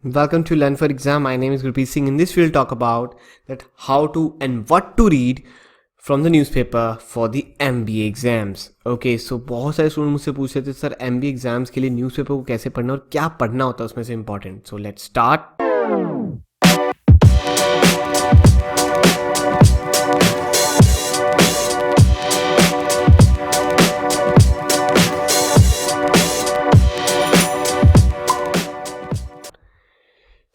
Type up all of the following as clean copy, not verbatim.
Welcome to Learn for Exam. My name is Gurpreet Singh. In this we'll talk about that how to and what to read from the newspaper for the MBA exams. Okay, so बहुत सारे student मुझसे पूछ रहे थे sir MBA exams के लिए newspaper को कैसे पढ़ना और क्या पढ़ना होता है उसमें से important. So let's start.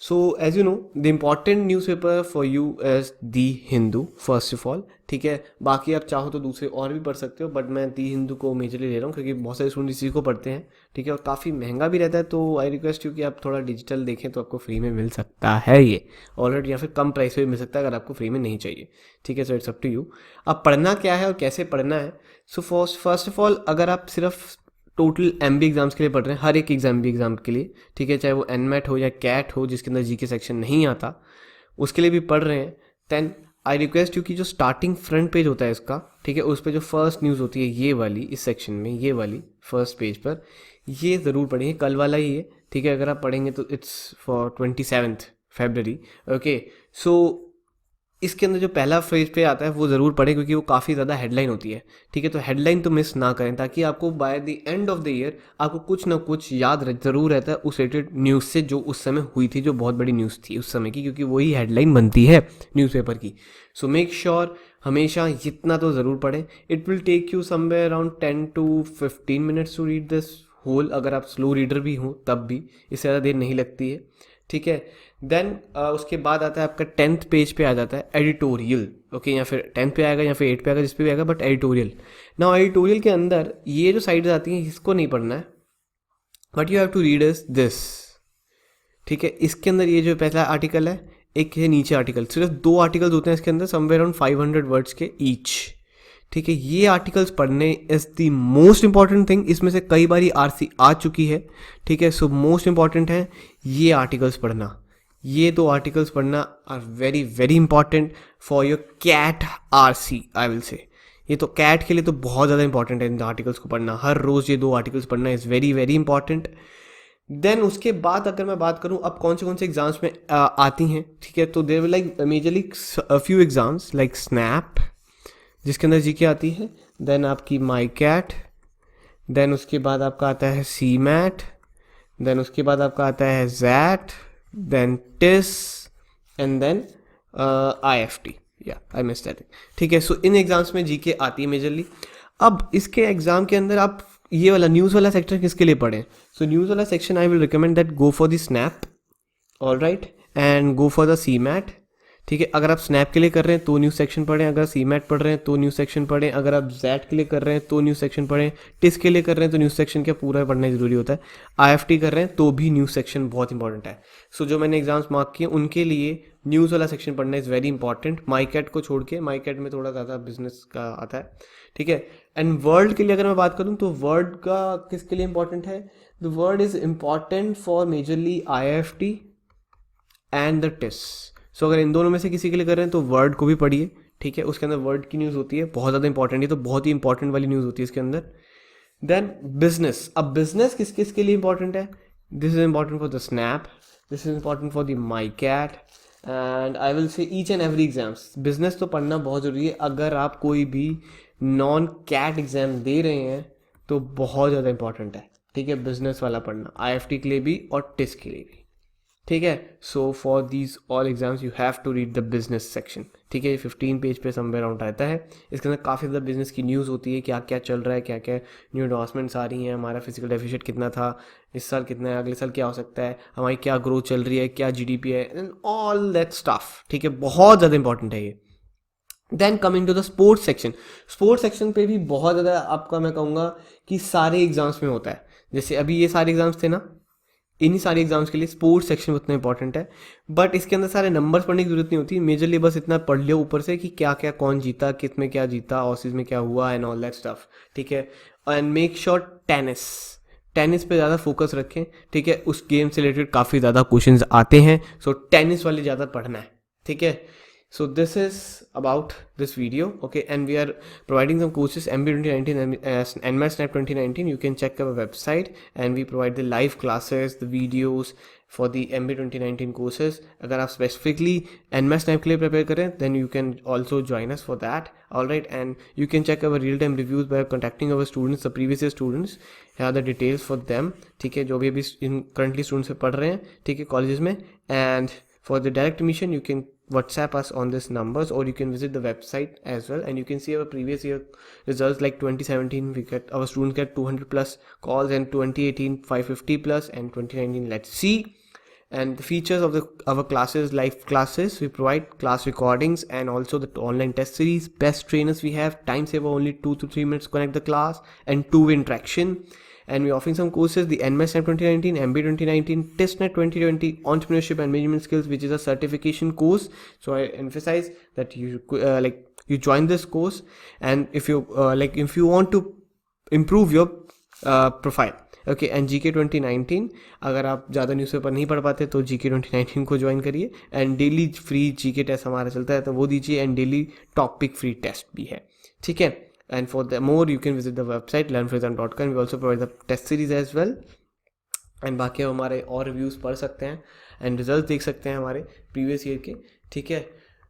So as you know the important newspaper for you is the Hindu first of all. ठीक है, बाकी आप चाहो तो दूसरे और भी पढ़ सकते हो, बट मैं दी हिंदू को मेजरली ले रहा हूँ क्योंकि बहुत सारे स्टूडेंट इसी को पढ़ते हैं. ठीक है, और काफ़ी महंगा भी रहता है, तो आई रिक्वेस्ट यू कि आप थोड़ा डिजिटल देखें तो आपको फ्री में मिल सकता है ये ऑलरेडी, या फिर कम प्राइस पे भी मिल सकता है अगर आपको फ्री में नहीं चाहिए. ठीक है, so it's up to you. अब पढ़ना क्या है और कैसे पढ़ना है. सो फर्स्ट ऑफ ऑल अगर आप सिर्फ टोटल MBA एग्जाम्स के लिए पढ़ रहे हैं, हर एक MBA एग्जाम के लिए, ठीक है, चाहे वो NMAT हो या CAT हो जिसके अंदर GK सेक्शन नहीं आता, उसके लिए भी पढ़ रहे हैं, देन आई रिक्वेस्ट यू कि जो स्टार्टिंग फ्रंट पेज होता है इसका, ठीक है, उस पर जो फर्स्ट न्यूज़ होती है ये वाली, इस सेक्शन में ये वाली फर्स्ट पेज पर, ये ज़रूर पढ़ेंगे. कल वाला ही है, ठीक है, अगर आप पढ़ेंगे तो इट्स फॉर 27 फरवरी. ओके, सो इसके अंदर जो पहला पेज पे आता है वो ज़रूर पढ़ें क्योंकि वो काफ़ी ज़्यादा हेडलाइन होती है. ठीक है, तो हेडलाइन तो मिस ना करें ताकि आपको by the end of the year आपको कुछ ना कुछ याद ज़रूर रहता है उस रिलेटेड न्यूज़ से जो उस समय हुई थी, जो बहुत बड़ी न्यूज़ थी उस समय की, क्योंकि वही हेडलाइन बनती है न्यूज़पेपर की. सो मेक श्योर हमेशा इतना तो ज़रूर पढ़ें. It will take you somewhere around 10 to 15 minutes to read this whole. अगर आप स्लो रीडर भी हो तब भी इससे ज़्यादा देर नहीं लगती है. ठीक है, देन उसके बाद आता है आपका 10th पेज पे आ जाता है एडिटोरियल. ओके, या फिर 10th पे आएगा या फिर 8 पे आएगा, जिस पे भी आएगा, बट एडिटोरियल. ना एडिटोरियल के अंदर ये जो साइड्स आती हैं इसको नहीं पढ़ना है, but you have to read is this. ठीक है, इसके अंदर ये जो पहला आर्टिकल है, एक है नीचे आर्टिकल, सिर्फ 2 आर्टिकल्स होते हैं इसके अंदर, समवेयर अराउंड 500 वर्ड्स के ईच. ठीक है, ये आर्टिकल्स पढ़ने is the most important thing. इसमें से कई बारी RC आ चुकी है. ठीक है, सो मोस्ट इंपॉर्टेंट है ये आर्टिकल्स पढ़ना. ये 2 आर्टिकल्स पढ़ना are very very important for your CAT RC I will say. ये तो CAT के लिए तो बहुत ज़्यादा इंपॉर्टेंट है इन आर्टिकल्स को पढ़ना. हर रोज़ ये 2 आर्टिकल्स पढ़ना is very very important. Then उसके बाद अगर मैं बात करूँ अब कौन से एग्जाम्स में आती हैं, ठीक है, तो there will like majorly few exams like SNAP जिसके अंदर GK आती है, देन आपकी MyCat, देन उसके बाद आपका आता है CMAT, देन उसके बाद आपका आता है ZAT, then TIS and then IFT. या आई मिस दैट. ठीक है, सो इन एग्जाम्स में GK आती है मेजरली. अब इसके एग्जाम के अंदर आप ये वाला न्यूज़ वाला सेक्शन किसके लिए पढ़ें. सो न्यूज़ वाला section I will recommend that go for the snap, all right, and go for the CMAT. ठीक है, अगर आप स्नैप के लिए कर रहे हैं तो न्यूज़ सेक्शन पढ़ें, अगर CMAT पढ़ रहे हैं तो न्यूज़ सेक्शन पढ़ें, अगर आप ZAT के लिए कर रहे हैं तो न्यूज़ सेक्शन पढ़ें, TIS के लिए कर रहे हैं तो न्यूज़ सेक्शन क्या पूरा पढ़ना ज़रूरी होता है, IFT कर रहे हैं तो भी न्यूज़ सेक्शन बहुत इंपॉर्टेंट है. सो जो मैंने एग्जाम्स मार्क किए उनके लिए न्यूज़ वाला सेक्शन पढ़ना इज़ वेरी इंपॉर्टेंट. MyCat को छोड़ के, MyCat में थोड़ा ज़्यादा बिजनेस का आता है. ठीक है, एंड वर्ड के लिए अगर मैं बात करूँ तो वर्ड का किसके लिए इंपॉर्टेंट है. The word is important for majorly IFT and the TIS. सो अगर इन दोनों में से किसी के लिए कर रहे हैं तो वर्ड को भी पढ़िए. ठीक है, उसके अंदर वर्ड की न्यूज़ होती है बहुत ज़्यादा इंपॉर्टेंट, है तो बहुत ही इंपॉर्टेंट वाली न्यूज़ होती है इसके अंदर. Then business. अब बिजनेस किस किस के लिए इंपॉर्टेंट है. This is important for the snap, this is important for the MyCat and I will से each and every exams. Business तो पढ़ना बहुत ज़रूरी है. अगर आप कोई भी नॉन CAT एग्जाम दे रहे हैं तो बहुत ज़्यादा इंपॉर्टेंट है. ठीक है, बिजनेस वाला पढ़ना IFT के लिए भी और TIS के लिए भी. ठीक है, so for these all exams you have to read the business section. ठीक है, 15 पेज पे समवेयर अराउंड रहता है. इसके अंदर काफ़ी ज़्यादा बिजनेस की न्यूज़ होती है, क्या क्या चल रहा है, क्या क्या न्यू एडवांसमेंट्स आ रही हैं, हमारा फिजिकल डेफिसिट कितना था इस साल, कितना है अगले साल, क्या हो सकता है, हमारी क्या ग्रोथ चल रही है, क्या GDP है, एंड ऑल दैट स्टफ. ठीक है, बहुत ज़्यादा इंपॉर्टेंट है ये. Then coming to the sports section. Sports section पे भी बहुत ज़्यादा आपका मैं कहूँगा कि सारे एग्जाम्स में होता है. जैसे अभी ये सारे एग्जाम्स थे ना, इन्हीं सारे एग्जाम्स के लिए स्पोर्ट्स सेक्शन उतना इंपॉर्टेंट है, बट इसके अंदर सारे नंबर्स पढ़ने की जरूरत नहीं होती. मेजरली बस इतना पढ़ लियो ऊपर से कि क्या क्या कौन जीता, किस में क्या जीता, ऑसीज में क्या हुआ एंड ऑल दैट स्टफ. ठीक है, एंड मेक श्योर टेनिस पे ज़्यादा फोकस रखें. ठीक है, उस गेम से रिलेटेड काफ़ी ज़्यादा क्वेश्चंस आते हैं, सो टेनिस वाले ज़्यादा पढ़ना है. ठीक है, So this is about this video, okay, and we are providing some courses MBA 2019 and NMAT Snap 2019. You can check our website and we provide the live classes, the videos for the MBA 2019 courses. अगर आप specifically NMAT Snap के लिए prepare करें, then you can also join us for that. Alright, and you can check our real time reviews by contacting our students, the previous year students. Here are the details for them, ठीक है, जो भी अभी currently students पढ़ रहे हैं, ठीक है, colleges में. And for the direct admission, you can WhatsApp us on this numbers, or you can visit the website as well, and you can see our previous year results. Like 2017 we get our students get 200 plus calls, and 2018 550 plus, and 2019 let's see. And the features of our classes, live classes, we provide class recordings and also the online test series, best trainers we have, time saver, only 2 to 3 minutes connect the class, and two-way interaction. And we're offering some courses, the NMAT Snap 2019, MBA 2019, TestNet 2020, Entrepreneurship and Management Skills, which is a certification course. So I emphasize that you you join this course, and if you if you want to improve your profile, okay, and GK 2019, अगर आप ज़्यादा newspaper नहीं पढ़ पाते तो GK 2019 को join करिए. And daily free GK test हमारा चलता है तो वो दीजिए, and daily topic free test भी है, ठीक है. And for the more you can visit the website learnfreezon.com. We also provide the test series as well. And बाकी आप हमारे और रिव्यूज़ पढ़ सकते हैं एंड रिजल्ट देख सकते हैं हमारे प्रीवियस ईयर के, ठीक है.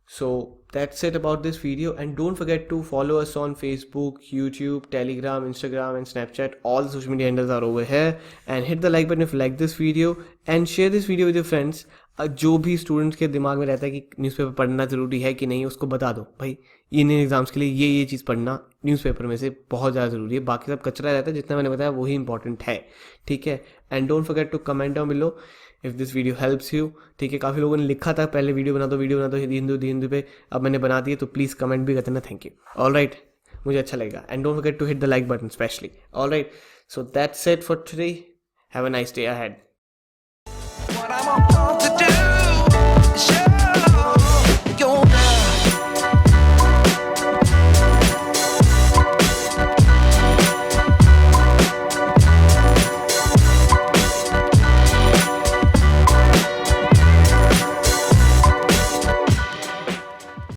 So that's it about this video, and don't forget to follow us on Facebook, YouTube, Telegram, Instagram and Snapchat. All the social media handles are over here, and hit the like button if you like this video, and share this video with your friends. जो भी students के दिमाग में रहता है कि newspaper पढ़ना ज़रूरी है कि नहीं, उसको बता दो भाई इन एग्ज़ाम्स के लिए ये चीज़ पढ़ना न्यूज़पेपर में से बहुत ज़्यादा ज़रूरी है, बाकी सब कचरा रहता है, जितना मैंने बताया वही इंपॉर्टेंट है, ठीक है. And don't forget to comment down below if this video helps you, ठीक है. काफ़ी लोगों ने लिखा था पहले वीडियो बना दो हिंदू पे, अब मैंने बना दिए, तो प्लीज़ कमेंट भी कर देना. Thank you. ऑलराइट, मुझे अच्छा लगेगा. And don't forget to hit the like button specially. Alright, so that's it for today. Have a nice day ahead.